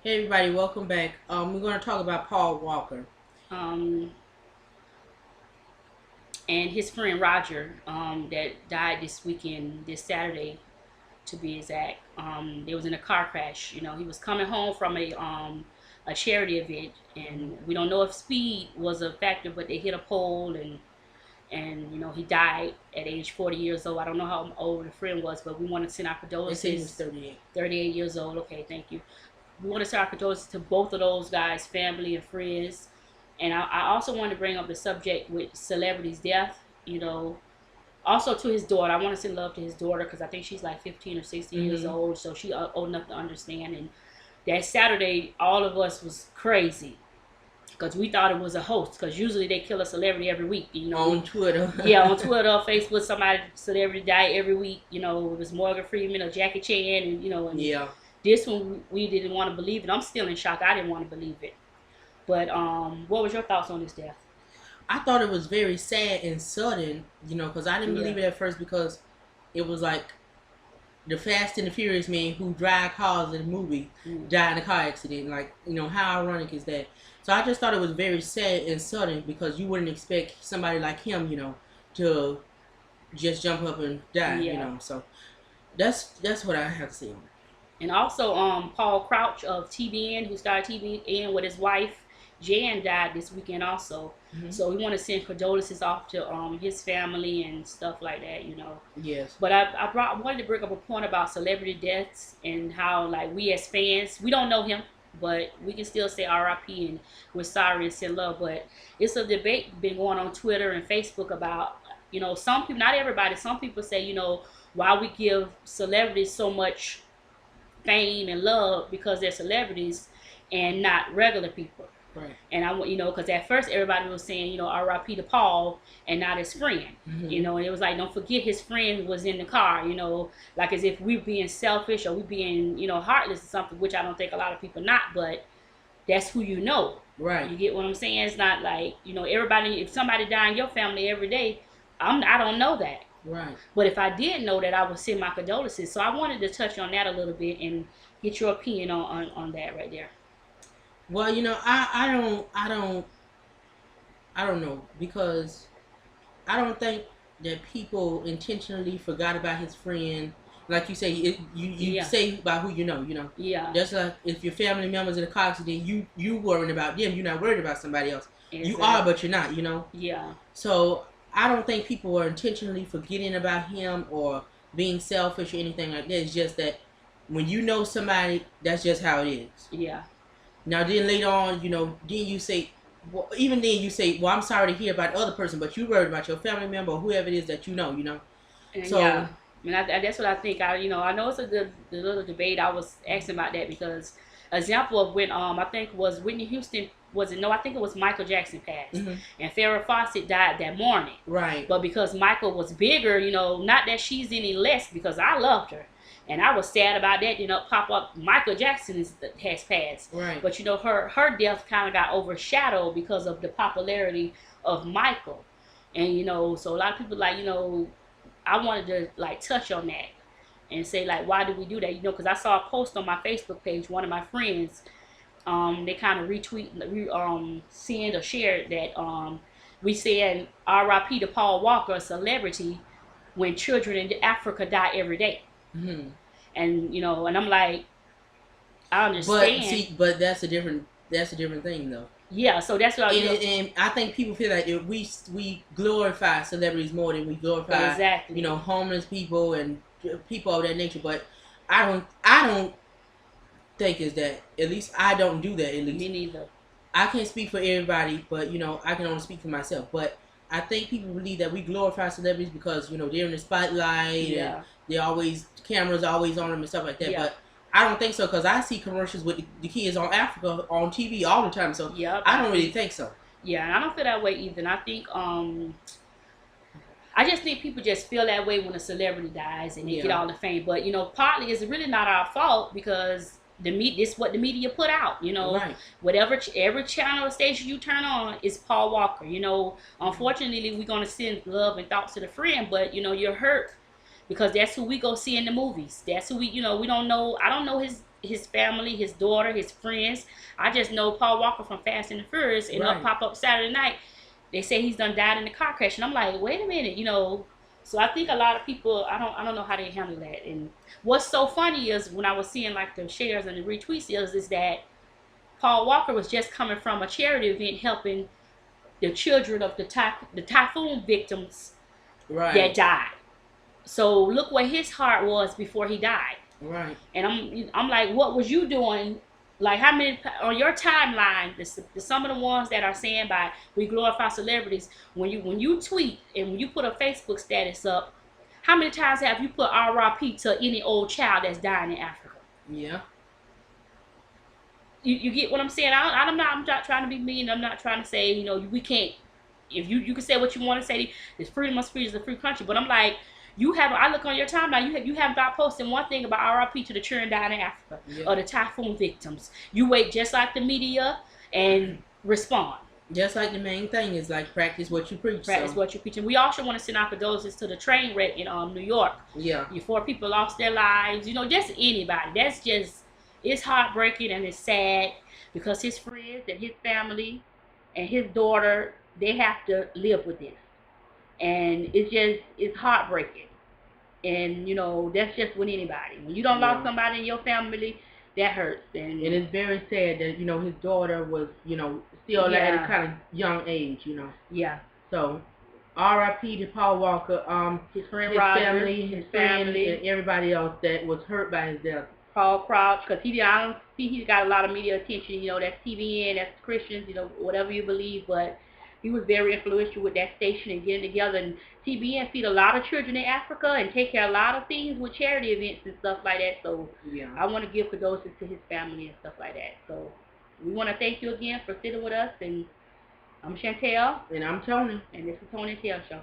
Hey everybody, welcome back. We're going to talk about Paul Walker. um, and his friend Roger, that died this weekend, this Saturday to be exact. They was in a car crash. He was coming home from a charity event, and we don't know if speed was a factor, but they hit a pole and he died at age 40 years old. I don't know how old the friend was, but we want to send our They say he was condolences. 38. 38 years old. Okay, thank you. We want to send our condolences to both of those guys, family and friends. And I also want to bring up the subject with celebrities' death. Also to his daughter. I want to send love to his daughter because I think she's like 15 or 16 years Mm-hmm. old, so she old enough to understand. And that Saturday, all of us was crazy because we thought it was a hoax. Because usually they kill a celebrity every week. On Twitter. Yeah, on Twitter, Facebook, somebody celebrity die every week. It was Morgan Freeman or Jackie Chan, and Yeah. this one we didn't want to believe it. I'm still in shock. I didn't want to believe it. But what was your thoughts on this death? I thought it was very sad and sudden, because I didn't Yeah. believe it at first because it was like the Fast and the Furious man who drive cars in the movie Mm. died in a car accident. Like, how ironic is that? So I just thought it was very sad and sudden because you wouldn't expect somebody like him, to just jump up and die, Yeah. So that's what I have to say on it. And also, Paul Crouch of TBN, who started TBN with his wife, Jan, died this weekend also. Mm-hmm. So we want to send condolences off to his family and stuff like that. Yes. But I wanted to bring up a point about celebrity deaths and how, like, we as fans, we don't know him, but we can still say R.I.P. and we're sorry and send love. But it's a debate been going on Twitter and Facebook about, some people, not everybody, some people say, why we give celebrities so much fame and love because they're celebrities and not regular people. Right. And because at first everybody was saying, R.I.P. to Paul and not his friend. Mm-hmm. And it was like, don't forget his friend was in the car, like as if we being selfish or we being, heartless or something, which I don't think a lot of people not, but that's who you know. Right. You get what I'm saying? It's not like, everybody, if somebody die in your family every day, I don't know that. Right. But if I did know that, I would send my condolences. So I wanted to touch on that a little bit and get your opinion on that right there. Well, I don't know because I don't think that people intentionally forgot about his friend. Like you say, you Yeah. say about who you know. Yeah. Just like if your family members in a car accident, you worrying about them. You're not worried about somebody else. You are, Exactly. but you're not. Yeah. So I don't think people are intentionally forgetting about him or being selfish or anything like that. It's just that when you know somebody, that's just how it is. Yeah. Now then later on, then you say, well, even then you say, well, I'm sorry to hear about the other person, but you worried about your family member or whoever it is that you know. And So, yeah. And that's what I think. I know it's a good the little debate. I was asking about that because example of when I think was Whitney Houston, was it? No, I think it was Michael Jackson passed, mhm, and Farrah Fawcett died that morning. right, But because Michael was bigger, not that she's any less, because I loved her. And I was sad about that, pop up Michael Jackson has passed. right, But her death kind of got overshadowed because of the popularity of Michael. And so a lot of people like, I wanted to like touch on that and say like, why did we do that? Because I saw a post on my Facebook page, one of my friends, they kind of send or shared that we said R.I.P. to Paul Walker, a celebrity, when children in Africa die every day. hmm And I'm like, I but understand. see, but that's a different thing though. Yeah, so that's what And I think people feel like if we glorify celebrities more than we glorify, exactly. homeless people and people of that nature. But I don't think is that, at least I don't do that. At least Me neither. I can't speak for everybody, but I can only speak for myself. But I think people believe that we glorify celebrities because they're in the spotlight and Yeah. they always cameras always on them and stuff like that. Yeah. But I don't think so because I see commercials with the kids on Africa on TV all the time. So Yep. I don't really think so. Yeah, and I don't feel that way either. And I think I just think people just feel that way when a celebrity dies and they get Yeah. all the fame. But partly it's really not our fault because this is what the media put out. Right. Whatever every channel or station you turn on is Paul Walker. Unfortunately, we're gonna send love and thoughts to the friend, but you're hurt because that's who we go see in the movies. That's who we don't know. I don't know his his family, his daughter, his friends. I just know Paul Walker from Fast and the Furious, and Right. pop up Saturday night. They say he's done died in a car crash, and I'm like, wait a minute, you know. So I think a lot of people, I don't know how they handle that. And what's so funny is when I was seeing like the shares and the retweets is that Paul Walker was just coming from a charity event helping the children of the typhoon victims Right. that died. So look where his heart was before he died. Right. And I'm like, what was you doing? Like, how many on your timeline? Some of the ones that are saying by we glorify celebrities. When you tweet and when you put a Facebook status up, how many times have you put R.I.P to any old child that's dying in Africa? Yeah. You get what I'm saying? I'm not trying to be mean. I'm not trying to say, you know, we can't. If you can say what you want to say, it's freedom of speech is a free country. But I'm like, I look on your timeline, you have not posted one thing about R.I.P to the children dying in Africa or the typhoon victims. You wait just like the media and respond. Just like the main thing is like practice what you preach. Practice what you preach. And we also want to send our condolences to the train wreck in New York. Yeah. 4 people lost their lives. You know, just anybody. That's just, it's heartbreaking and it's sad because his friends and his family and his daughter, they have to live with this. And it's heartbreaking. And, you know, that's just with anybody. When you don't lost somebody in your family, that hurts. And it's very sad that, you know, his daughter was, you know, still at a kind of young age, you know. Yeah. So, R.I.P. to Paul Walker, his friend Roger, family, his family, and everybody else that was hurt by his death. Paul Crouch, because I don't see he's got a lot of media attention. You know, that's TVN, that's Christians, you know, whatever you believe, but he was very influential with that station and getting together. And TBN feed a lot of children in Africa and take care of a lot of things with charity events and stuff like that. So I want to give condolences to his family and stuff like that. So we want to thank you again for sitting with us. And I'm Chantel. And I'm Tony. And this is Tonyandtelshow.